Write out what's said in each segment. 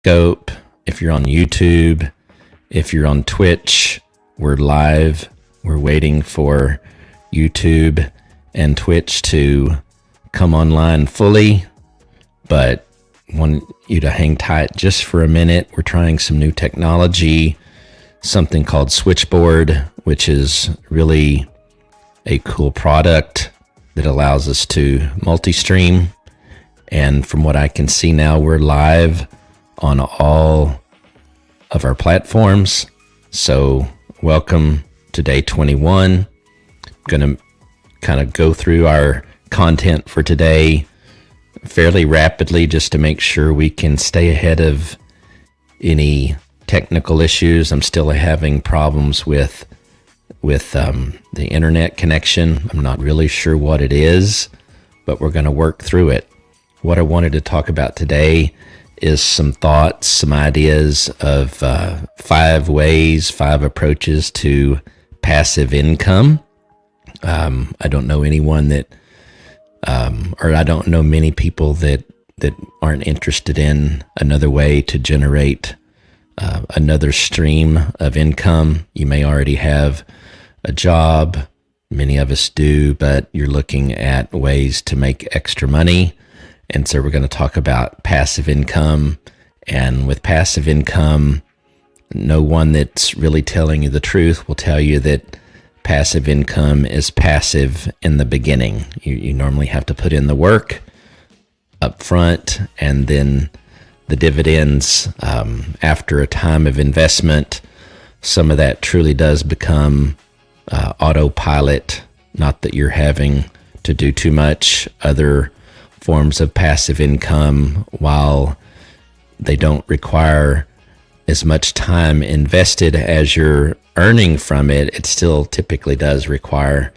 Periscope, if you're on YouTube, if you're on Twitch, we're live. We're waiting for YouTube and Twitch to come online fully, but want you to hang tight just for a minute. We're trying some new technology, something called Switchboard, which is really a cool product that allows us to multi-stream. And from what I can see now, we're live on all of our platforms. So welcome to day 21. I'm going to kind of go through our content for today fairly rapidly just to make sure we can stay ahead of any technical issues. I'm still having problems with the internet connection. I'm not really sure what it is, but we're going to work through it. What I wanted to talk about today is some thoughts, some ideas of 5 approaches to passive income. I don't know anyone that, or I don't know many people that aren't interested in another way to generate another stream of income. You may already have a job. Many of us do, but you're looking at ways to make extra money. And so we're going to talk about passive income. And with passive income, no one that's really telling you the truth will tell you that passive income is passive in the beginning. You normally have to put in the work up front, and then the dividends after a time of investment. Some of that truly does become autopilot. Not that you're having to do too much. Other forms of passive income, while they don't require as much time invested as you're earning from it, it still typically does require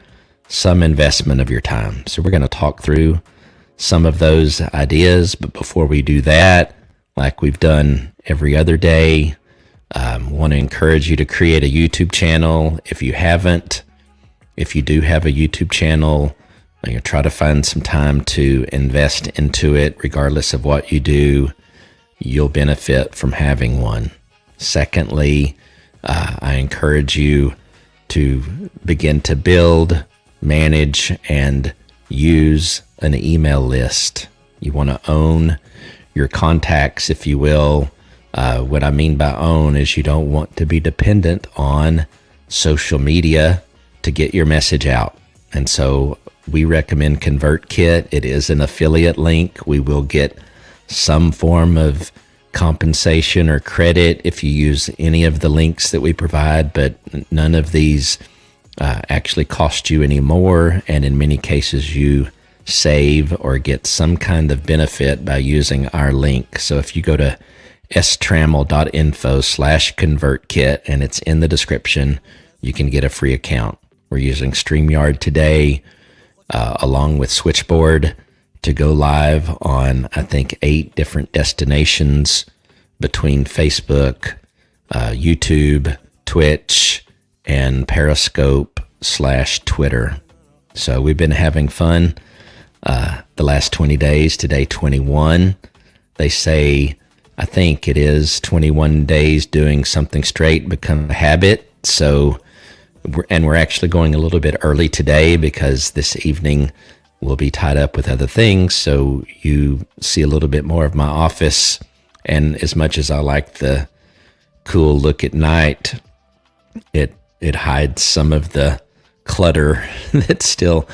some investment of your time. So we're going to talk through some of those ideas, but before we do that, like we've done every other day, want to encourage you to create a YouTube channel if you haven't. If you do have a YouTube channel, you try to find some time to invest into it. Regardless of what you do, you'll benefit from having one. Secondly, I encourage you to begin to build, manage, and use an email list. You want to own your contacts, if you will. What I mean by own is you don't want to be dependent on social media to get your message out. And so we recommend ConvertKit. It is an affiliate link. We will get some form of compensation or credit if you use any of the links that we provide, but none of these actually cost you any more. And in many cases, you save or get some kind of benefit by using our link. So if you go to strammel.info/ConvertKit, and it's in the description, you can get a free account. We're using StreamYard today, along with Switchboard, to go live on, I think, 8 different destinations between Facebook, YouTube, Twitch, and Periscope/Twitter. So we've been having fun the last 20 days. Today, 21. They say, I think it is 21 days doing something straight become a habit. So we're actually going a little bit early today because this evening we'll be tied up with other things. So you see a little bit more of my office. And as much as I like the cool look at night, it hides some of the clutter that's still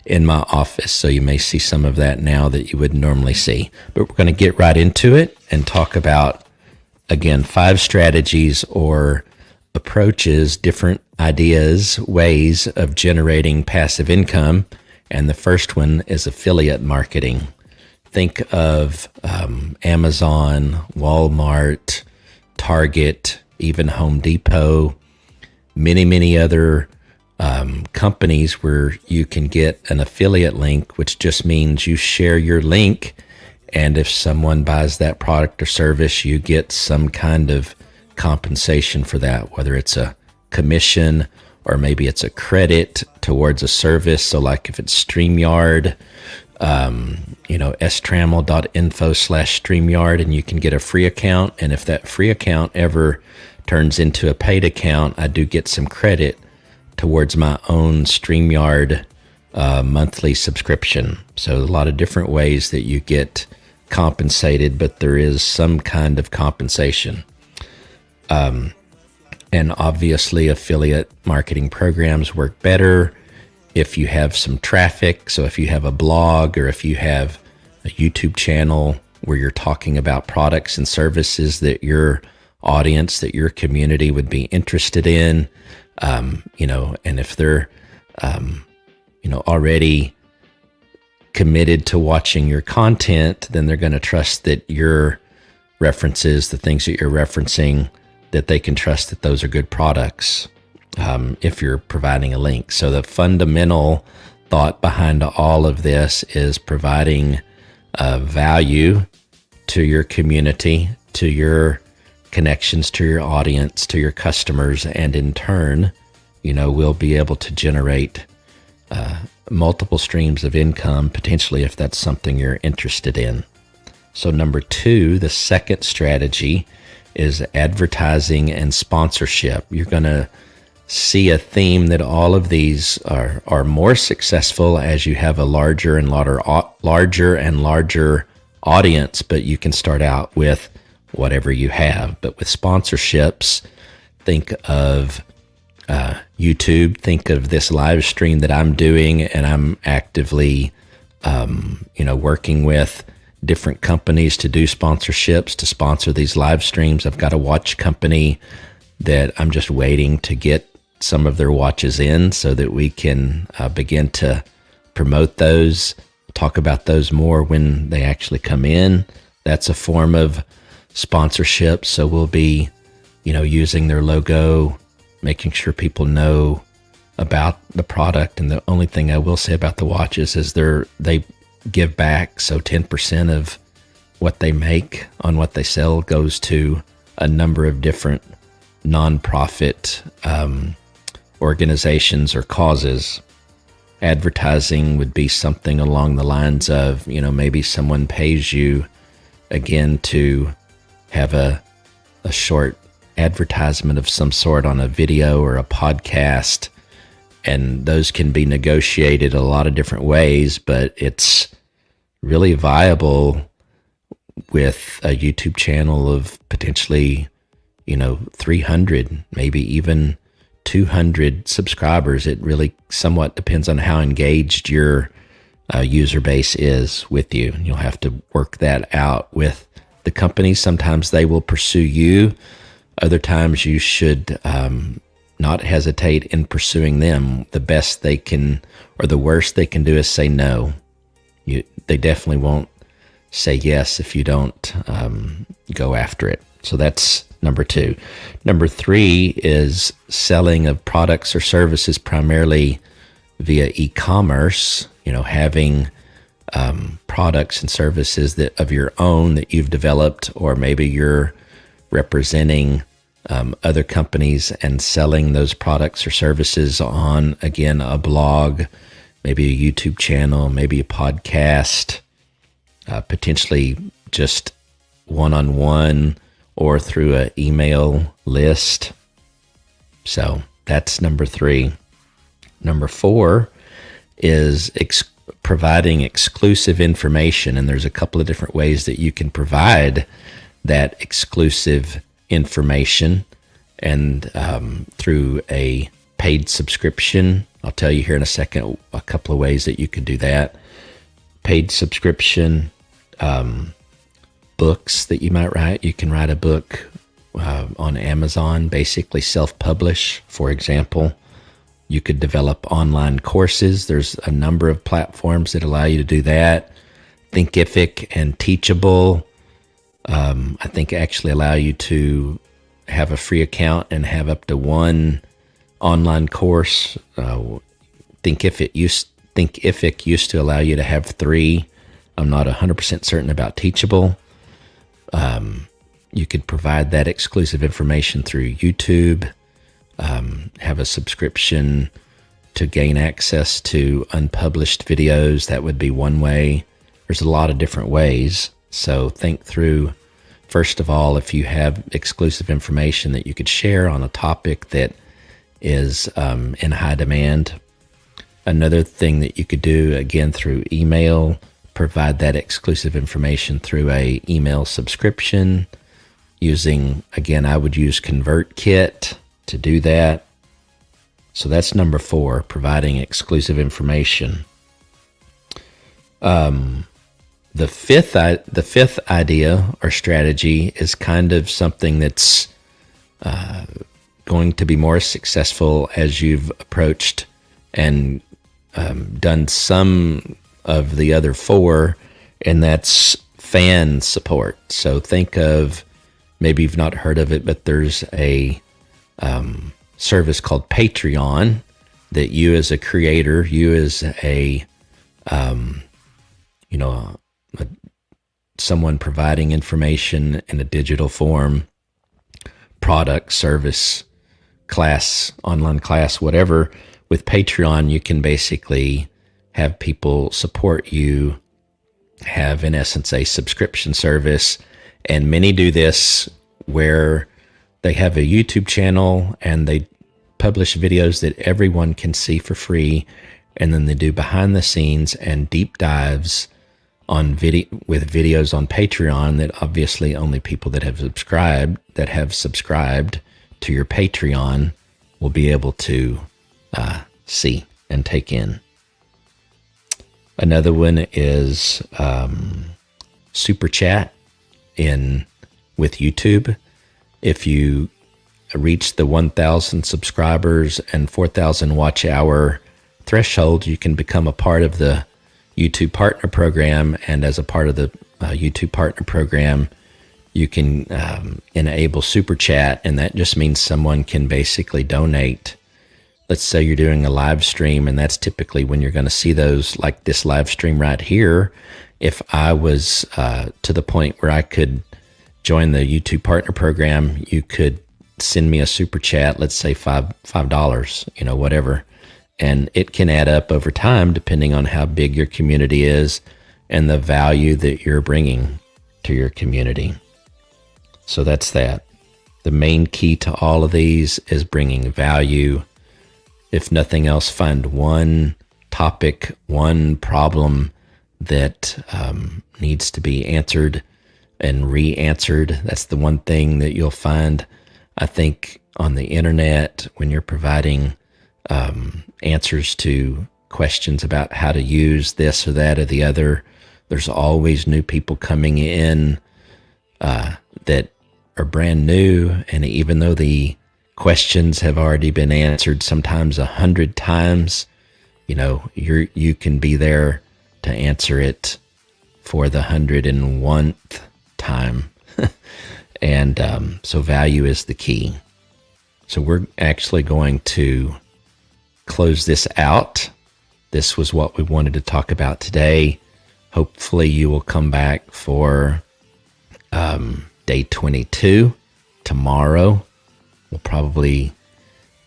in my office. So you may see some of that now that you wouldn't normally see. But we're going to get right into it and talk about, again, 5 strategies or approaches, different ideas, ways of generating passive income. And the first one is affiliate marketing. Think of Amazon, Walmart, Target, even Home Depot, many other companies where you can get an affiliate link, which just means you share your link. And if someone buys that product or service, you get some kind of compensation for that, whether it's a commission or maybe it's a credit towards a service. So like if it's StreamYard, strammel.info/StreamYard, and you can get a free account. And if that free account ever turns into a paid account, I do get some credit towards my own StreamYard monthly subscription. So a lot of different ways that you get compensated, but there is some kind of compensation. And obviously affiliate marketing programs work better if you have some traffic. So if you have a blog, or if you have a YouTube channel where you're talking about products and services that your audience, that your community would be interested in, and if they're, already committed to watching your content, then they're going to trust that your references, the things that you're referencing, that they can trust that those are good products if you're providing a link. So the fundamental thought behind all of this is providing value to your community, to your connections, to your audience, to your customers, and in turn, we'll be able to generate multiple streams of income, potentially, if that's something you're interested in. So number 2, the second strategy is advertising and sponsorship. You're going to see a theme that all of these are more successful as you have a larger and larger audience, but you can start out with whatever you have. But with sponsorships, think of YouTube, think of this live stream that I'm doing, and I'm actively, working with different companies to do sponsorships, to sponsor these live streams. I've got a watch company that I'm just waiting to get some of their watches in so that we can begin to promote those, talk about those more when they actually come in. That's a form of sponsorship. So we'll be, using their logo, making sure people know about the product. And the only thing I will say about the watches is they give back. So 10% of what they make on what they sell goes to a number of different nonprofit organizations or causes. Advertising would be something along the lines of, maybe someone pays you again to have a short advertisement of some sort on a video or a podcast, and those can be negotiated a lot of different ways, but it's really viable with a YouTube channel of potentially, 300, maybe even 200 subscribers. It really somewhat depends on how engaged your user base is with you. You'll have to work that out with the company. Sometimes they will pursue you. Other times you should not hesitate in pursuing them. The best they can, or the worst they can do, is say no. They definitely won't say yes if you don't go after it. So that's number 2. Number 3 is selling of products or services primarily via e-commerce, having products and services that of your own that you've developed, or maybe you're representing other companies and selling those products or services on, again, a blog, maybe a YouTube channel, maybe a podcast, potentially just one-on-one or through an email list. So that's number 3. Number 4 is providing exclusive information. And there's a couple of different ways that you can provide that exclusive information, and through a paid subscription. I'll tell you here in a second a couple of ways that you could do that. Paid subscription, books that you might write. You can write a book on Amazon, basically self-publish, for example. You could develop online courses. There's a number of platforms that allow you to do that. Thinkific and Teachable, I think, actually allow you to have a free account and have up to one online course. Thinkific used to allow you to have 3. I'm not 100% certain about Teachable. You could provide that exclusive information through YouTube, have a subscription to gain access to unpublished videos. That would be one way. There's a lot of different ways. So think through, first of all, if you have exclusive information that you could share on a topic that is in high demand. Another thing that you could do, again, through email, provide that exclusive information through a email subscription using, again, I would use ConvertKit to do that. So that's number 4, providing exclusive information. The fifth idea or strategy is kind of something that's going to be more successful as you've approached and done some of the other 4, and that's fan support. So think of, maybe you've not heard of it, but there's a service called Patreon that you as a creator, you as a someone providing information in a digital form, product, service, class, online class, whatever. With Patreon, you can basically have people support you, have in essence a subscription service, and many do this where they have a YouTube channel and they publish videos that everyone can see for free, and then they do behind the scenes and deep dives on with videos on Patreon that obviously only people that have subscribed to your Patreon will be able to see and take in. Another one is Super Chat with YouTube. If you reach the 1,000 subscribers and 4,000 watch hour threshold, you can become a part of the YouTube Partner Program, and as a part of the YouTube Partner Program, you can enable Super Chat, and that just means someone can basically donate. Let's say you're doing a live stream, and that's typically when you're going to see those, like this live stream right here. If I was to the point where I could join the YouTube Partner Program, you could send me a Super Chat, let's say $5, whatever. And it can add up over time depending on how big your community is and the value that you're bringing to your community. So that's that. The main key to all of these is bringing value. If nothing else, find one topic, one problem that needs to be answered and re-answered. That's the one thing that you'll find, I think, on the internet when you're providing answers to questions about how to use this or that or the other. There's always new people coming in that are brand new, and even though the questions have already been answered sometimes 100 times, you can be there to answer it for the 101th time. And so value is the key. So we're actually going to close this out. This was what we wanted to talk about today. Hopefully you will come back for day 22 tomorrow. We'll probably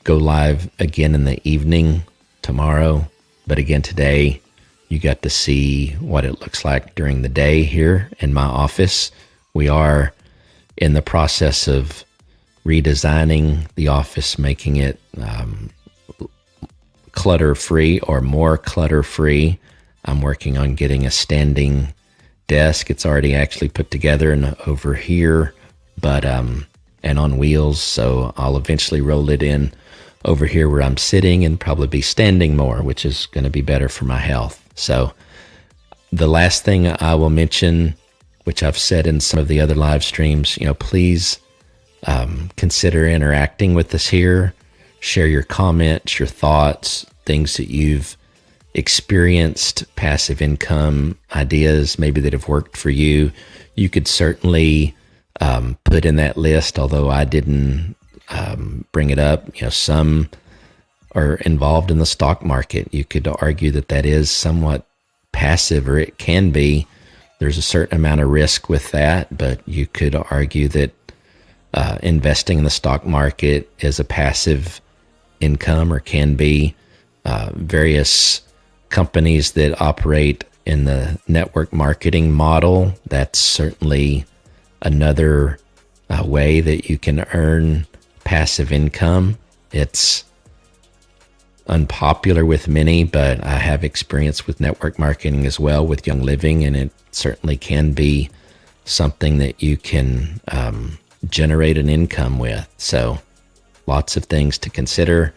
go live again in the evening tomorrow. But again, today you got to see what it looks like during the day here in my office. We are in the process of redesigning the office, making it clutter-free or more clutter-free. I'm working on getting a standing desk. It's already actually put together and over here, but and on wheels. So I'll eventually roll it in over here where I'm sitting and probably be standing more, which is going to be better for my health. So the last thing I will mention, which I've said in some of the other live streams, please consider interacting with us here. Share your comments, your thoughts, things that you've experienced, passive income ideas maybe that have worked for you. You could certainly put in that list, although I didn't bring it up. Some are involved in the stock market. You could argue that that is somewhat passive, or it can be. There's a certain amount of risk with that, but you could argue that investing in the stock market is a passive income, or can be. Various companies that operate in the network marketing model, that's certainly another way that you can earn passive income. It's unpopular with many, but I have experience with network marketing as well with Young Living, and it certainly can be something that you can generate an income with. So lots of things to consider,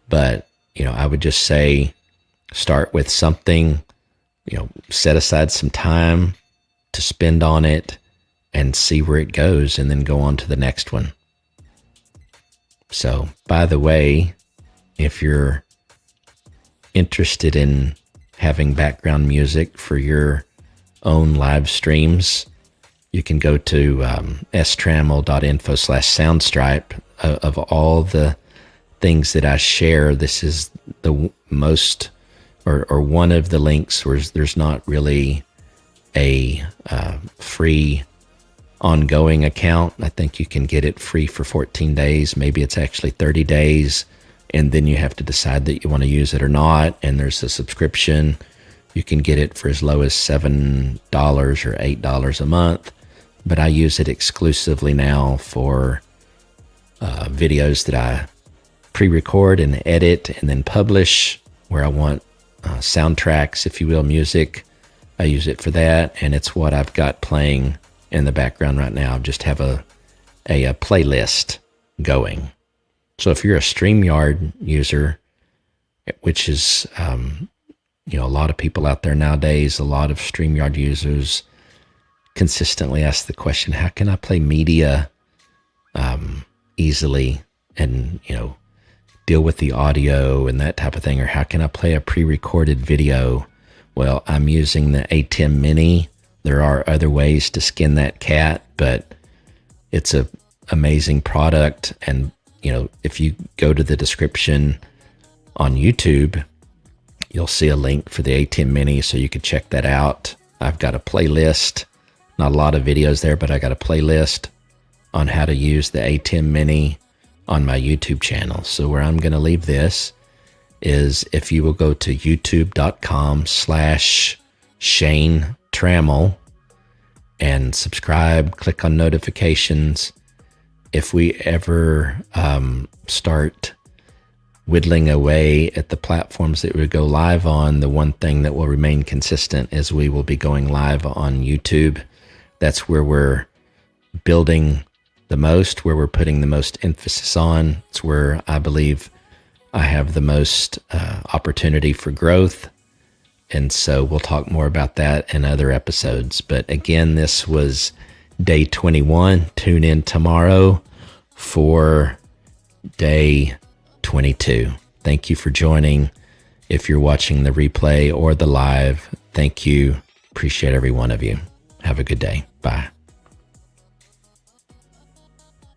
but I would just say start with something, set aside some time to spend on it and see where it goes, and then go on to the next one. So, by the way, if you're interested in having background music for your own live streams, you can go to strammel.info/soundstripe. Of all the things that I share, this is the most, or one of the links where there's not really a free ongoing account. I think you can get it free for 14 days. Maybe it's actually 30 days. And then you have to decide that you want to use it or not. And there's a subscription. You can get it for as low as $7 or $8 a month. But I use it exclusively now for videos that I pre-record and edit and then publish, where I want soundtracks, if you will, music. I use it for that. And it's what I've got playing in the background right now. I just have a playlist going. So if you're a StreamYard user, which is, a lot of people out there nowadays, a lot of StreamYard users consistently ask the question, how can I play media easily and, deal with the audio and that type of thing? Or how can I play a pre-recorded video? Well, I'm using the ATEM Mini. There are other ways to skin that cat, but it's a amazing product. And if you go to the description on YouTube, you'll see a link for the ATEM Mini, so you can check that out. I've got a playlist, not a lot of videos there, but I got a playlist on how to use the ATEM Mini on my YouTube channel. So where I'm going to leave this is, if you will go to youtube.com/Shane Trammell and subscribe, click on notifications. If we ever start whittling away at the platforms that we go live on, the one thing that will remain consistent is we will be going live on YouTube. That's where we're building the most, where we're putting the most emphasis on. It's where I believe I have the most opportunity for growth. And so we'll talk more about that in other episodes. But again, this was day 21. Tune in tomorrow for day 22. Thank you for joining. If you're watching the replay or the live, thank you. Appreciate every one of you. Have a good day. Bye.